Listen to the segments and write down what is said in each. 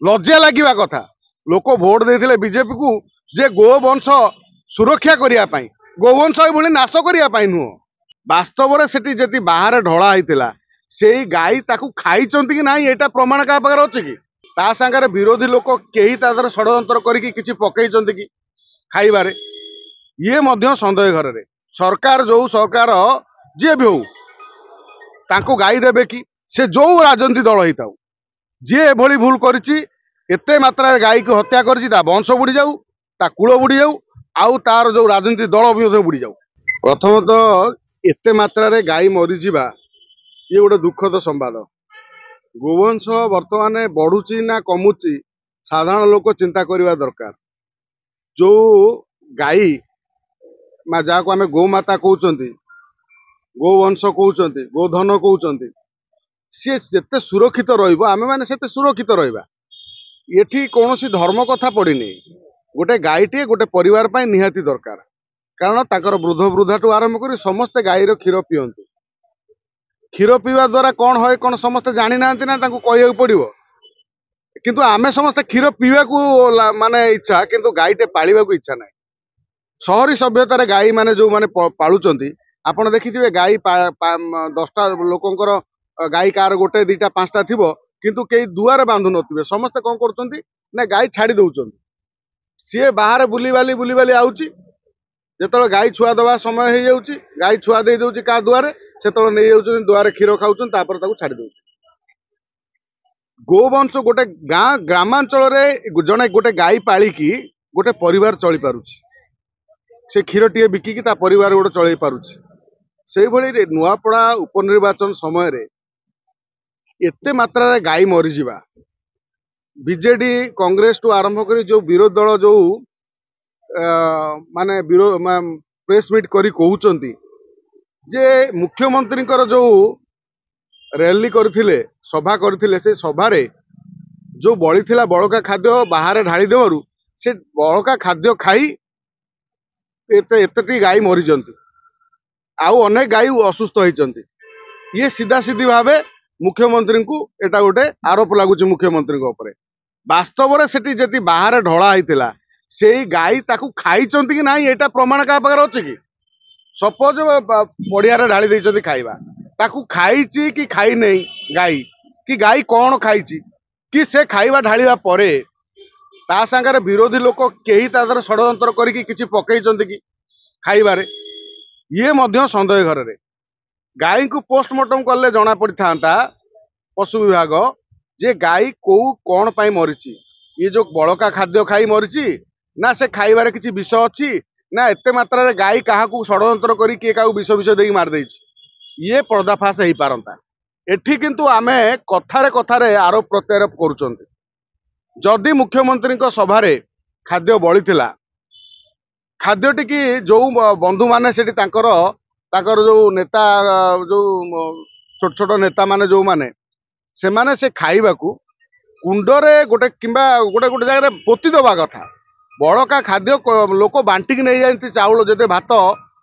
लज्जा लगे कथा लोक भोट देते बीजेपी को जे गोवंश सुरक्षा करने गोवंश ये नाश करने नुह वास्तव में सेठी जदि बाहर ढला होता से गाई ताकू खाई कि ना यहाँ प्रमाण क्या पाखे अच्छे कि ता सागर विरोधी लोक कहीं षड्यंत्र करके पकई कि खाइबारे ये मध्य सन्देह घर रे सरकार जो सरकार जी भी हो तांको गाई देबे कि से जो राजनीति दल होता जी एभली भूल करिछि एते मात्रा गाई को हत्या करिछि ता वंश बुड़ी जाऊ ता कूल बुड़ी जाऊ आउ तार जो राजनीति दल भी बुड़ी जाऊ। प्रथमतः एते मात्रा रे गाई मरी जिबा ये गोटे दुखद संवाद। गोवंश वर्तमान बढ़ुची ना कमुची साधारण लोक चिंता करवा दरकार। जो गाई जहाँ को आम गोमाता कहते गोवंश कहते गोधन कहते सी जिते सुरक्षित रही मैंने से सुरक्षित रहा ये कौन धर्म कथा पड़नी गोटे गाईटे गोटे परिवार पर निहाती दरकार कारण ताकर वृद्ध वृद्धाठू आरंभ कर समस्ते गाईर क्षीर पीअंतु क्षीर पीवा द्वारा कौन है कौन समस्ते जानी ना कह पड़ो किंतु आमे समस्ते क्षीर पीवा माने इच्छा किंतु गाईटे पालिबा को इच्छा ना। सहरी सभ्यतार गाई माने जो माने पालुचंती आपण देखिथिबे गाई 10टा लोकंकर गाई कार गोटे दीटा 5टा थिबो किंतु कई दुआरे बांधु नथिबे समस्ते कौन करचंती ना गाई छाड़ी दउचंती सी बाहर बुली बाली आउची जेतବେଳେ गाई छुआ दवा समय हो जाउची गाई छुआ दे दउची का दुआरे सेतବେଳେ नै जाउचंती दुआरे क्षीर खाउचंती तापर ताकू छाड़ी दउचंती। गोवंश गोटे गाँ ग्रामांचल रे जने गोटे गाई पालिकी गोटे परिवार चली पारुची से क्षीर टे बिकिकी ता परिवार गोटे चल पारुची से भली नुआपड़ा उपनिर्वाचन समय रे एते मात्रा रे गाई मरी जिबा बीजेडी कांग्रेस टू आरंभ कर जो विरोधी दल जो माने प्रेस मीट करी कहउचंती जे मुख्यमंत्री जो रैली करथिले सभा करथिले से सभा रे जो बड़ी थिला बड़का खाद्य बाहर ढाली देवरु से बड़का खाद्य खाई एतटी गाई मरी जंती आउ अनेक गाई असुस्थ होइचंती ये सीधा सीधी भावे मुख्यमंत्री को एटा गोटे आरोप लगुच मुख्यमंत्री उपरे वास्तव में सेठी जदि बाहर ढला होता से गाई ताकू खाई कि ना यहाँ प्रमाण क्या पाखे अच्छे कि सपोज पड़िया ढाली देइचंती खाइबा ताकू खाई कि खाई नहीं गाई कि गाई कौन खाई कि से खाइबा ढालिबा परे ता सागर विरोधी लोक कहीं षड्यंत्र करके पकई कि खाइबारे ये मध्य सन्देह घर रे गाई को पोस्टमार्टम कले जना पड़ी था पशु विभाग जे गाई को कौन पाई मरीची ये जो बड़का खाद्य खाई मरीची ना से खाइबारे किसी विष अच्छी ना एते मात्रा रे गाई क्या षड्यंत्र करी किए क्या विष विष देकी मार देइछि ये पर्दाफाश हो पारंता। एठी किंतु आमे कथारे कथारे आरोप प्रत्यारोप करुचंती जदि मुख्यमंत्री सभा खाद्य बड़ी खाद्यटी की जो बंधु माने सेठी ताकर जो नेता जो छोट छोट नेता माने जो माने से माने से खाइबा को कुंडरे गोटे किंबा गोटे गोटे जगह पोती दबा कथा बड़का खाद्य लोक बांटिकी नहीं जाती चाउल जदि भात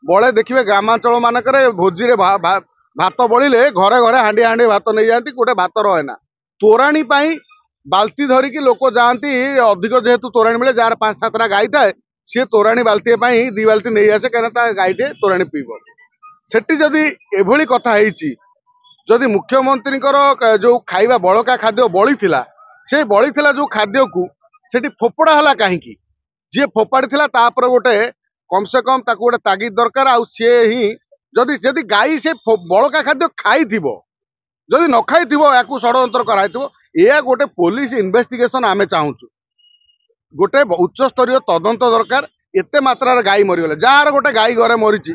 बड़े देखिए ग्रामांचल मानक भोजी रे भात बड़िले घरे घरे हांडी हांडी भात नहीं जाती गोटे भात रहे ना तोराणी बाल्टी धरिकी लोक जाती अधिक जेहेतु तोराणी मिले जार 5-7टा गाई थाए सी तोराणी बाल्टी 2 बाल्टी नहीं आसे कहीं गाईटे तोराणी पीब सेठी जदि एभली कथा होइछि जदि मुख्यमंत्री जो खाइबा बड़का खाद्य बड़ी थिला से बड़ी थिला जो खाद्य को सेठी फोपड़ा हला कहीं जी फोपाड़ी थिला तापर गोटे कम से कम ताकू गोटे तागिद दरकार आउ सी ही जदि जदि गाई से बड़का खाद्य खाई जदि न खाई या षड्यंत्र कराई या गोटे पुलिस इन्वेस्टिगेशन आमे चाहूँ गोटे उच्च स्तरीय तदंत दरकार एते मात्रा गाई मरीगले जार गोटे गाई घरे मरीची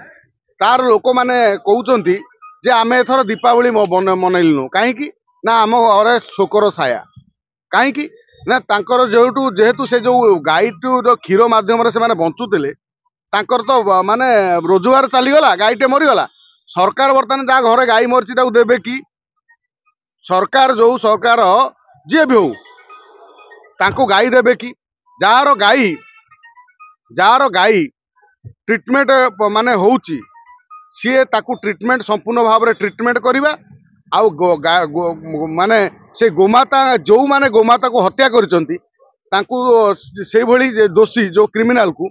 तार लोक मैंने कहते जे आम एथर दीपावली मनइलु कहीं ना आम घरे शोकर छाया कहीं ना तांकर जेहेतु से जो गाईटू क्षीर मध्यम से बंचुले तांकर तो माने रोजगार चलीगला गाईटे मरीगला सरकार बर्तमान जहाँ घरे गाई मरीची देवे कि सरकार जो सरकार जी भी हो तांको गाई देवे कि जार गाई ट्रीटमेंट माने होउची सी ताकू ट्रीटमेंट संपूर्ण भाव में ट्रीटमेंट करवा आउ माने से गोमाता जो माने गोमाता को हत्या करिसंती तांकू से भली दोषी जो क्रिमिनल को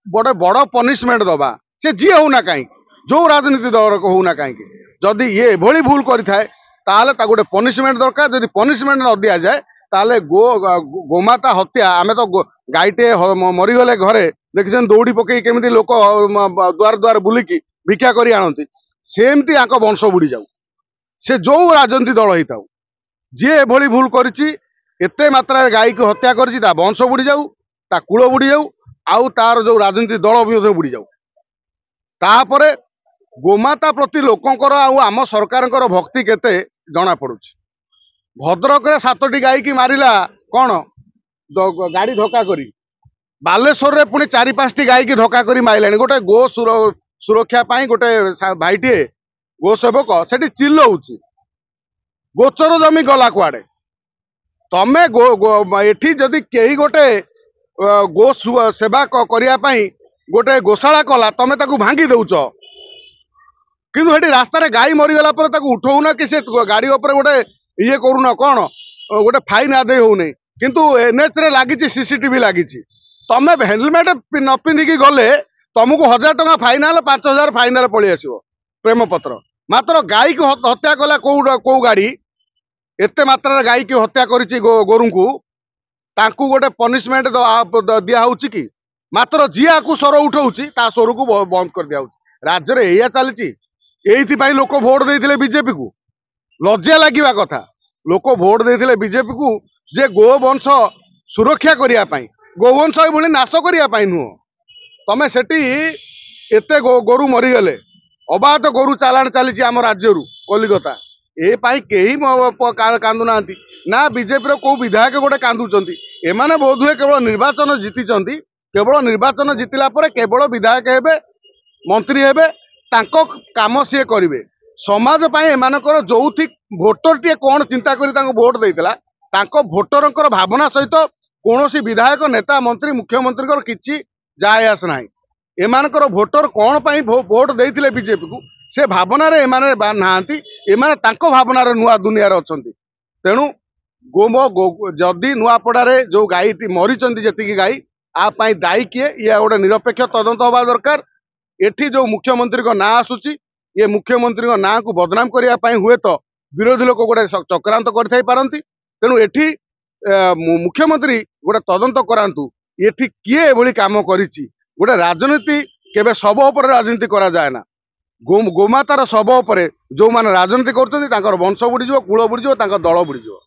बड़े बड़ पनिशमेंट दबा से जी हो ना कहीं जो राजनीति दल को हो ना कहीं जदि ये भली भूल करिथाए ताले ता गोटे पनिशमेंट दरकार जदि पनिशमेंट न दिया जाए ताले गोमाता हत्या आमे तो गाईटे मरीगले घरे देखिछन दौड़ी पकई केमिति लोक द्वार द्वार बुलिकी भिक्षा करी आनती सेमती आंक वंश बुड़ी जाऊ से जो राजनीति दल ही थाऊ जी एभली भूल करिछि एते मात्रा गाई को हत्या करिछि ता वंश बुड़ी जाऊ ता कूल बुड़ी जाऊ आउ तार जो राजनीति दल भी बुड़ी जाऊ तापरे गोमाता प्रति लोकंकर आउ आम सरकारंकर भक्ति केते जना पड़ुछि भद्रक रे 7टी गाई की मारिला कौन गाड़ी धक्का करी बालेश्वर रे पुणी 4-5टी गाई की धक्का करी मारिलानी गोटे गो सुरक्षा पाई गोटे भाईटीए गो सेवक सेठी चिल्लौछि गोचर जमी गला कुआडे तमे एठी जदि केही गोटे गो सेवा करिया पाई गोटे गोशाला कला तमे ताकू भांगी दउछ किंतु हेटी रास्ता गाई मरीगला पर ताकू उठौना कि से गाड़ी ऊपर गोटे ये करूना कौन गोटे फाइन आदय होने किंतु एनएच रे लागिछि सीसीटीवी लागिछि तमे हेलमेट न पिंधिकी गले तुमको 1000 टंका फाइन आले 5000 फाइन पलि आसो प्रेम पत्र मात्र गाई को हत्या कला कौ गाड़ी एते मात्रा गाई की हत्या करिछि गोरु को तांकू गोटे पनिशमेंट दिया होछि कि मात्र जिया को स्वर उठाउछि ता स्वर को बंद कर दिया होछि राज्य रे एया चलीछि एइथि पई लोक वोट देथिले बीजेपी को लज्जा लागिबा कथा लोक वोट देथिले बीजेपी को जे गो वंश सुरक्षा करिया पई गोवंश भली नाश करिया पई नुह तमे सेठी एते गोरु मरी गले अबाध गोरु चालाण चली आम राज्य कलिकता ए पाई केही कांदु नांती ना बीजेपी को विधायक गोटे कांदुचंती एमाने बोधुए केवल निर्वाचन जीतिचंती केवल निर्वाचन जीतिला परे केवल विधायक हेबे मंत्री हेबे तांको काम सी करिवे समाज पाई एमानकर जोथि भोटर टे कौन चिंता करी तांको वोट देइतला तांको भोटरंकर भावना सहित कौनसी विधायक नेता मंत्री मुख्यमंत्री किछि जाय आस नाही एमानकर भोटर कौन पाई वोट देइतिले बीजेपी को से भावना रे एमाने नाहांती एमाने तांको भावना रे नुआ दुनिया रे अछंती तेणु जदि नुआपड़ारे जो गाई मरीचंती जेतिकी गाई आ पाई दायी किए या गोटे निरपेक्ष तदंत हवा दरकार एठी जो मुख्यमंत्री को ना आसुची ये मुख्यमंत्री को ना को बदनाम करिया पाई हुए तो विरोधी लोक गोटे चक्रांत करथाई पारंती तेणु एठी मुख्यमंत्री गोटे तदंत करांतु एठी किए एभली काम करिछि गोटे राजनीति केबे शव उपर राजनीति करा जाए ना गोमातार शव उपर जो माने राजनीति करछन्ती तांकर वंश बुड़ीजिवो कूल बुड़ीजिवो तांकर दल बुड़ीजिवो।